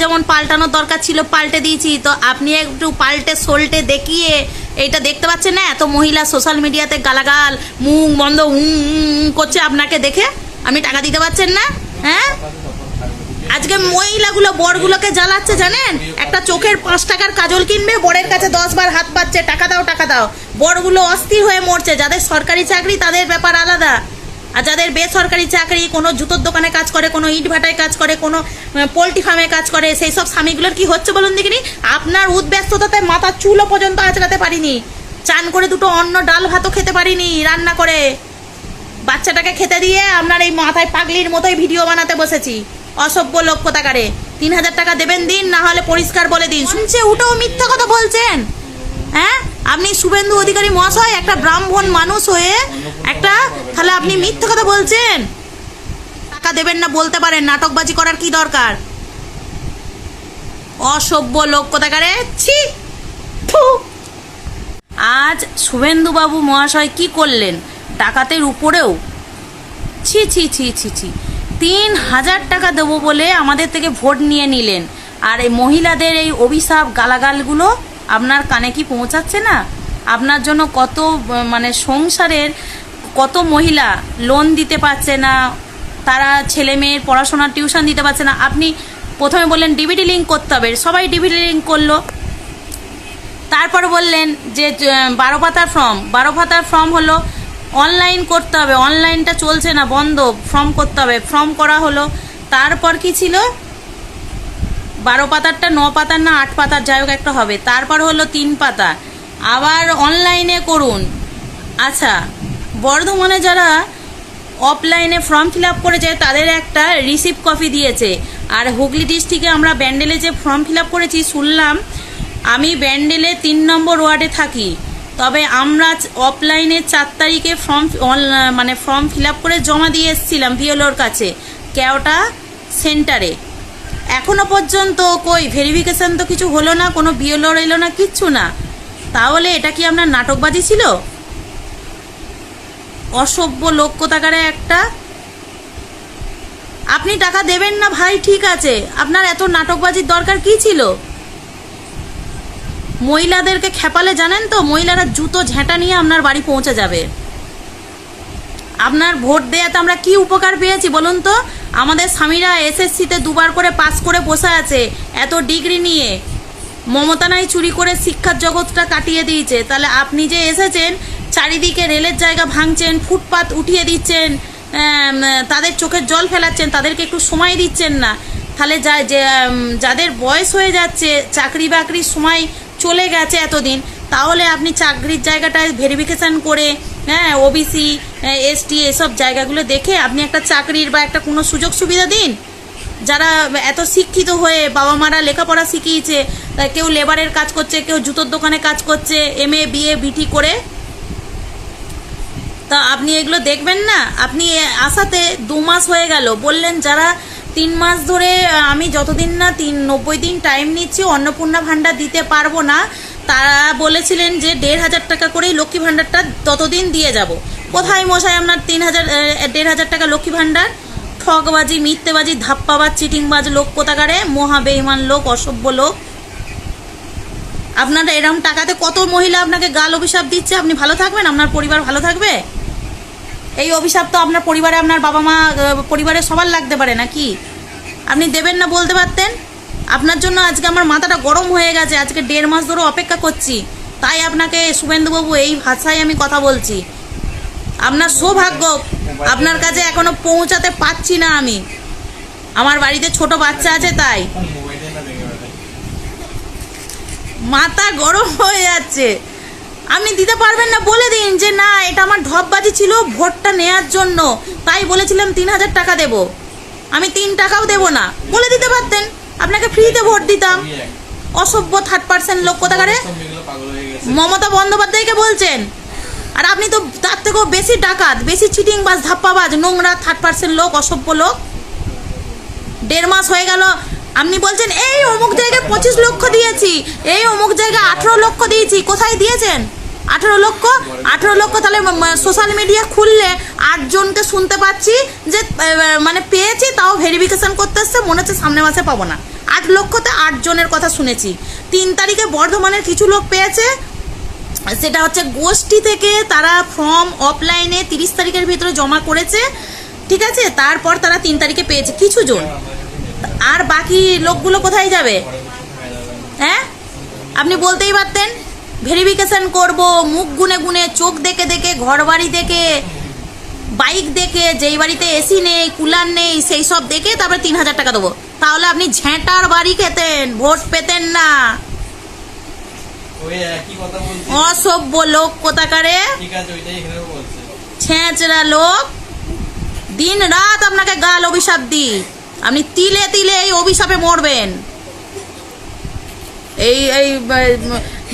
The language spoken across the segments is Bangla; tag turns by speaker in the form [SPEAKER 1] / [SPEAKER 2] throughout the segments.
[SPEAKER 1] যেমন পাল্টানোর দরকার ছিল পাল্টে দিয়েছি, তো আপনি একটু পাল্টে সোল্টে দেখিয়ে এইটা দেখতে পাচ্ছেন না? এত মহিলা সোশ্যাল মিডিয়াতে গালাগাল মুখ বন্ধ করছে আপনাকে দেখে, আপনি টাকা দিতে পারছেন না? হ্যাঁ, আজকে মহিলাগুলো বরগুলোকে জ্বালাচ্ছে জানেন? একটা চোখের 5 টাকার কাজল কিনবে, বরের কাছে 10 বার হাত পাচ্ছে টাকা দাও টাকা দাও। বরগুলো অস্থির হয়ে মরছে। যাদের সরকারি চাকরি তাদের ব্যাপার আলাদা, আর যাদের বেসরকারি চাকরি, কোনো জুতোর দোকানে কাজ করে, কোনো ইট ভাটায় কাজ করে, কোনো পোলট্রি ফার্মে কাজ করে, সেই সব স্বামীগুলোর কি হচ্ছে বলুন দেখিনি? আপনার উদ্ব্যস্ততাতে মাথার চুলও পর্যন্ত আঁচড়াতে পারিনি, চান করে দুটো অন্ন ডাল ভাতও খেতে পারিনি রান্না করে, বাচ্চাটাকে খেতে দিয়ে আপনার এই মাথায় পাগলির মতোই ভিডিও বানাতে বসেছি। অসভ্য লোক কোথাকারে। 3000 টাকা দেবেন দিন, না হলে পরিষ্কার বলে দিন। শুনছে উঠেও মিথ্যা কথা বলছেন। হ্যাঁ, আপনি শুভেন্দু অধিকারী মহাশয় একটা ব্রাহ্মণ মানুষ হয়ে একটা, তাহলে আপনি মিথ্যা কথা বলছেন। টাকা দেবেন না বলতে পারেন, নাটকবাজি করার কি দরকার? অসভ্য লোক কোথাকারে। ছি। আজ শুভেন্দু বাবু মহাশয় কি করলেন ডাকাতের উপরেও? ছি ছি ছি ছি ছি। 3000 টাকা দেবো বলে আমাদের থেকে ভোট নিয়ে নিলেন, আর এই মহিলাদের এই অভিশাপ গালাগালগুলো আপনার কানে কি পৌঁছাচ্ছে না? আপনার জন্য কত মানে সংসারের কত মহিলা লোন দিতে পারছে না, তারা ছেলে মেয়ের পড়াশোনার টিউশন দিতে পারছে না। আপনি প্রথমে বললেন ডিবিটি লিঙ্ক করতে হবে, সবাই ডিবিটি লিঙ্ক করলো। তারপর বললেন যে 12 পাতার ফর্ম হলো অনলাইন করতে হবে, অনলাইনটা চলছে না, বন্ধ, ফর্ম করতে হবে, ফর্ম করা হলো। তারপর কি ছিল? 12 পাতারটা 9 পাতার না 8 পাতার যাই হোক একটা হবে। তারপর হলো 3 পাতা, আবার অনলাইনে করুন। আচ্ছা, বর্ধমানে যারা অফলাইনে ফর্ম ফিল আপ করেছে তাদের একটা রিসিপ্ট কপি দিয়েছে। আর হুগলি ডিস্ট্রিক্টে আমরা ব্যান্ডেলে যে ফর্ম ফিল আপ করেছি, শুনলাম, আমি ব্যান্ডেলে 3 নম্বর ওয়ার্ডে থাকি, তবে আমরা অফলাইনে 4 তারিখে ফর্ম ফিল আপ করে জমা দিয়ে এসেছিলাম বিএলওর কাছে কেওটা সেন্টারে। এখনো পর্যন্ত কই ভেরিফিকেশন তো কিছু হলো না, কোনো বিএলওর এলো না, কিচ্ছু না। তাহলে এটা কি আপনার নাটকবাজি ছিল? অসভ্য লোক কোথাকারে একটা। আপনি টাকা দেবেন না ভাই, ঠিক আছে, আপনার এত নাটকবাজির দরকার কি ছিল? মহিলাদেরকে খেপালে জানেন তো, মহিলারা জুতো ঝেঁটা নিয়ে আপনার বাড়ি পৌঁছে যাবে। আপনার ভোট দেয়াতে আমরা কি উপকার পেয়েছি বলুন তো? আমাদের স্বামীরা এসএসসিতে 2 বার করে পাস করে বসে আছে, এত ডিগ্রি নিয়ে। মমতা নাই চুরি করে শিক্ষার জগৎটা কাটিয়ে দিয়েছে। তাহলে আপনি যে এসেছেন, চারিদিকে রেলের জায়গা ভাঙছেন, ফুটপাত উঠিয়ে দিচ্ছেন, তাদের চোখের জল ফেলাচ্ছেন, তাদেরকে একটু সময় দিচ্ছেন না। তাহলে যাদের বয়স হয়ে যাচ্ছে, চাকরি বাকরির সময় চলে গেছে এতদিন, তাহলে আপনি চাকরির জায়গাটায় ভেরিফিকেশান করে, হ্যাঁ, ওবিসি এসটি এসব জায়গাগুলো দেখে আপনি একটা চাকরির বা একটা কোনো সুযোগ সুবিধা দিন। যারা এত শিক্ষিত হয়ে বাবা মারা লেখাপড়া শিখিয়েছে, কেউ লেবারের কাজ করছে, কেউ জুতোর দোকানে কাজ করছে, MA BA BT করে, তা আপনি এগুলো দেখবেন না? আপনি আসাতে 2 মাস হয়ে গেল, বললেন যারা 3 মাস ধরে আমি যতদিন না 90 দিন টাইম নিচ্ছি অন্নপূর্ণা ভাণ্ডার দিতে পারবো না, তারা বলেছিলেন যে 1500 টাকা করেই লক্ষ্মী ভাণ্ডারটা ততদিন দিয়ে যাব। কোথায় মশাই আপনার 1500 টাকা লক্ষ্মী ভাণ্ডার? ঠকবাজি, মিথ্যেবাজি, ধাপ্পাবাজ, চিটিংবাজ লোক কোথাকারে, মহা বেঈমান লোক, অসভ্য লোক। আপনারা এরকম টাকাতে কত মহিলা আপনাকে গাল অভিশাপ দিচ্ছে, আপনি ভালো থাকবেন? আপনার পরিবার ভালো থাকবে? এই অভিশাপ তো আপনার পরিবারে, আপনার বাবা মা পরিবারে সবার লাগতে পারে নাকি? আপনি দেবেন না বলতে পারতেন। আপনার জন্য আজকে আমার মাথাটা গরম হয়ে গেছে, আজকে 1.5 মাস ধরে অপেক্ষা করছি, তাই আপনাকে শুভেন্দুবাবু এই ভাষায় আমি কথা বলছি। আপনার সৌভাগ্য, আপনার কাছে এখনো পৌঁছাতে পারছি না আমি, আমার বাড়িতে ছোট বাচ্চা আছে, তাই মাথা গরম হয়ে যাচ্ছে। আপনি দিতে পারবেন না বলে দিন যে না, এটা আমার ঢপবাজি ছিল ভোটটা নেওয়ার জন্য, তাই বলেছিলাম 3000 টাকা দেব, আমি 3 টাকাও দেব না, বলে দিতে পারতেন, আপনাকে ফ্রিতে ভোট দিতাম। অসভ্য থার্ড পার্সেন্ট লোক কোথাকারে। মমতা বন্দ্যোপাধ্যায়কে বলছেন, আর আপনি তো তার থেকেও বেশি ডাকাত, বেশি চিটিংবাজ, ধাপ্পাবাজ, নোংরা থার্ড পার্সেন্ট লোক, অসভ্য লোক। 1.5 মাস হয়ে গেল, আপনি বলছেন এই অমুক জায়গায় 25 লক্ষ দিয়েছি, এই অমুক জায়গায় 18 লক্ষ দিয়েছি। কোথায় দিয়েছেন 18 লক্ষ? 18 লক্ষ তাহলে সোশ্যাল মিডিয়া খুললে 8 জনকে শুনতে পাচ্ছি যে মানে পেয়েছি, তাও ভেরিফিকেশন করতে এসছে, মনে হচ্ছে সামনের মাসে পাবো না। 8 লক্ষতে 8 জনের কথা শুনেছি। 3 তারিখে বর্ধমানের কিছু লোক পেয়েছে, সেটা হচ্ছে গোষ্ঠী থেকে, তারা ফর্ম অফলাইনে 30 তারিখের ভিতরে জমা করেছে, ঠিক আছে, তারপর তারা 3 তারিখে পেয়েছে কিছু জন। আর বাকি লোকগুলো কোথায় যাবে? হ্যাঁ, আপনি বলতেই পারতেন ভেরিফিকেশন করব, মুখ গুনে গুনে, চোখ দেখে দেখে, ঘর বাড়ি দেখে, বাইক দেখে, যেই বাড়িতে এসি নেই, কুলার নেই, সেই সব দেখে তারপরে 3000 টাকা দেবো। তাহলে আপনি ঝেঁটার বাড়ি খেতেন, ভোট পেতেন না। অসভ্য লোক কোথাকারে, ছেঁচড়া লোক, দিন রাত আপনাকে গাল অভিশাপ দিই, আপনি তিলে তিলে এই অভিশাপে মরবেন। এই এই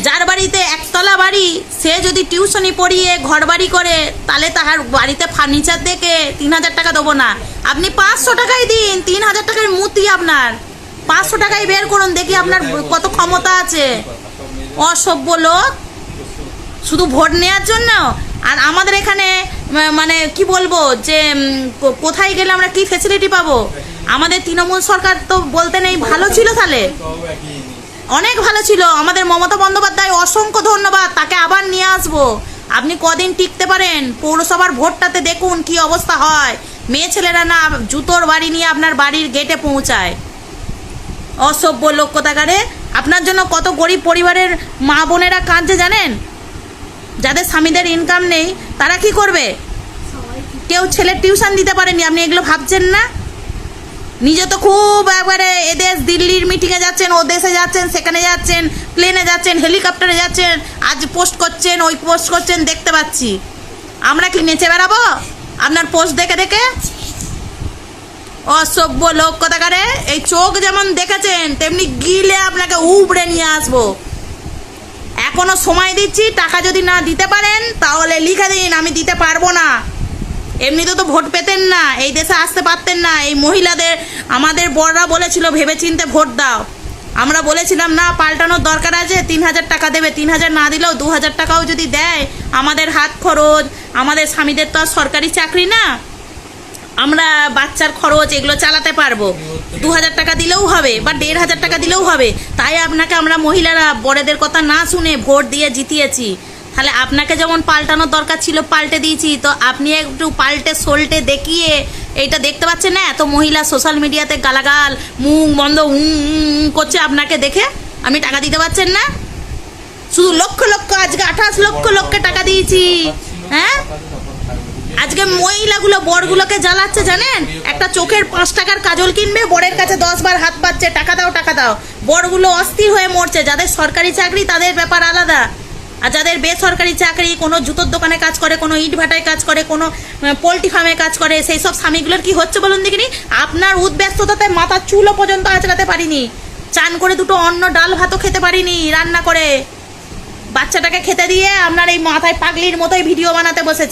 [SPEAKER 1] যার বাড়িতে একতলা বাড়ি, সে যদি টিউশনি পড়িয়ে ঘর বাড়ি করে, তাহলে তাহার বাড়িতে ফার্নিচার দেখে 3000 টাকা দেবো না। আপনি 500 টাকাই দিন, 3000 টাকার মূর্তি আপনার, 500 টাকাই বের করুন, দেখি আপনার কত ক্ষমতা আছে। অসভ্য লোক, শুধু ভোট নেওয়ার জন্য। আর আমাদের এখানে মানে কি বলবো, যে কোথায় গেলে আমরা কি ফেসিলিটি পাবো? আমাদের তৃণমূল সরকার তো বলতে নেই, ভালো ছিল, তাহলে অনেক ভালো ছিল। আমাদের মমতা বন্দ্যোপাধ্যায়, অসংখ্য ধন্যবাদ, তাকে আবার নিয়ে আসবো। আপনি কদিন টিকতে পারেন? পৌরসভার ভোটটাতে দেখুন কি অবস্থা হয়, মেয়ে ছেলেরা না জুতোর বাড়ি নিয়ে আপনার বাড়ির গেটে পৌঁছায়। অসভ্য লোক কোথাকারে। আপনার জন্য কত গরিব পরিবারের মা বোনেরা কাঁদছে জানেন? যাদের স্বামীদের ইনকাম নেই, তারা কি করবে? কেউ ছেলের টিউশন দিতে পারেনি, আপনি এগুলো ভাবছেন না? নিজে তো খুব একবারে এদেশ দিল্লির মিটিংয়ে যাচ্ছেন, ও দেশে যাচ্ছেন, সেখানে যাচ্ছেন, প্লেনে যাচ্ছেন, হেলিকপ্টারে যাচ্ছেন, আজ পোস্ট করছেন, ওই পোস্ট করছেন, দেখতে পাচ্ছি। আমরা কি নেচে বেড়াবো আপনার পোস্ট দেখে দেখে? অসভ্য লোক কোথাকারে। এই চোখ যেমন দেখেছেন, তেমনি গিলে আপনাকে উবড়ে নিয়ে আসবো। এখনো সময় দিচ্ছি, টাকা যদি না দিতে পারেন তাহলে লিখে দিন, আমি দিতে পারবো না। এমনিতে তো ভোট পেতেন না, এই দেশে আসতে পারতেন না। এই মহিলাদের আমাদের বড়রা বলেছিল ভেবেচিন্তে ভোট দাও, আমরা বলেছিলাম না, পাল্টানোর দরকার আছে, 3000 টাকা দেবে। 3000 না দিলেও 2000 টাকাও যদি দেয়, আমাদের হাত খরচ, আমাদের স্বামীদের তো আর সরকারি চাকরি না, আমরা বাচ্চার খরচ এগুলো চালাতে পারবো। 2000 টাকা দিলেও হবে, বা 1500 টাকা দিলেও হবে। তাই আপনাকে আমরা মহিলারা বড়দের কথা না শুনে ভোট দিয়ে জিতিয়েছি। তাহলে আপনাকে যেমন পাল্টানোর দরকার ছিল, পাল্টে দিয়েছি, তো আপনি একটু পাল্টে সোল্টে দেখিয়ে এইটা দেখতে পাচ্ছেন না? এত মহিলা সোশ্যাল মিডিয়াতে গালাগাল, মুখ বন্ধ করছে আপনাকে দেখে। আপনি টাকা দিতে পারছেন না? শুধু লক্ষ লক্ষ, আজকে 28 লক্ষ লোককে টাকা দিয়েছি। হ্যাঁ, আজকে মহিলাগুলো বরগুলোকে জ্বালাচ্ছে জানেন? একটা চোখের 5 টাকার কাজল কিনবে, বরের কাছে 10 বার হাত পাচ্ছে, টাকা দাও টাকা দাও। বরগুলো অস্থির হয়ে মরছে। যাদের সরকারি চাকরি তাদের ব্যাপার আলাদা, আর যাদের বেসরকারি চাকরি, কোনো জুতোর দোকানে কাজ করে, কোনো ইট ভাটায় কাজ করে, কোনো পোলট্রি ফার্মে কাজ করে, সেই সব স্বামীগুলোর কি হচ্ছে বলুন দেখিনি? আপনার উদ্ব্যস্ততাতে মাথার চুলও পর্যন্ত আঁচড়াতে পারিনি, চান করে দুটো অন্ন ডাল ভাতও খেতে পারিনি রান্না করে, বাচ্চাটাকে খেতে দিয়ে আপনার এই মাথায় পাগলির মতোই ভিডিও বানাতে বসেছি।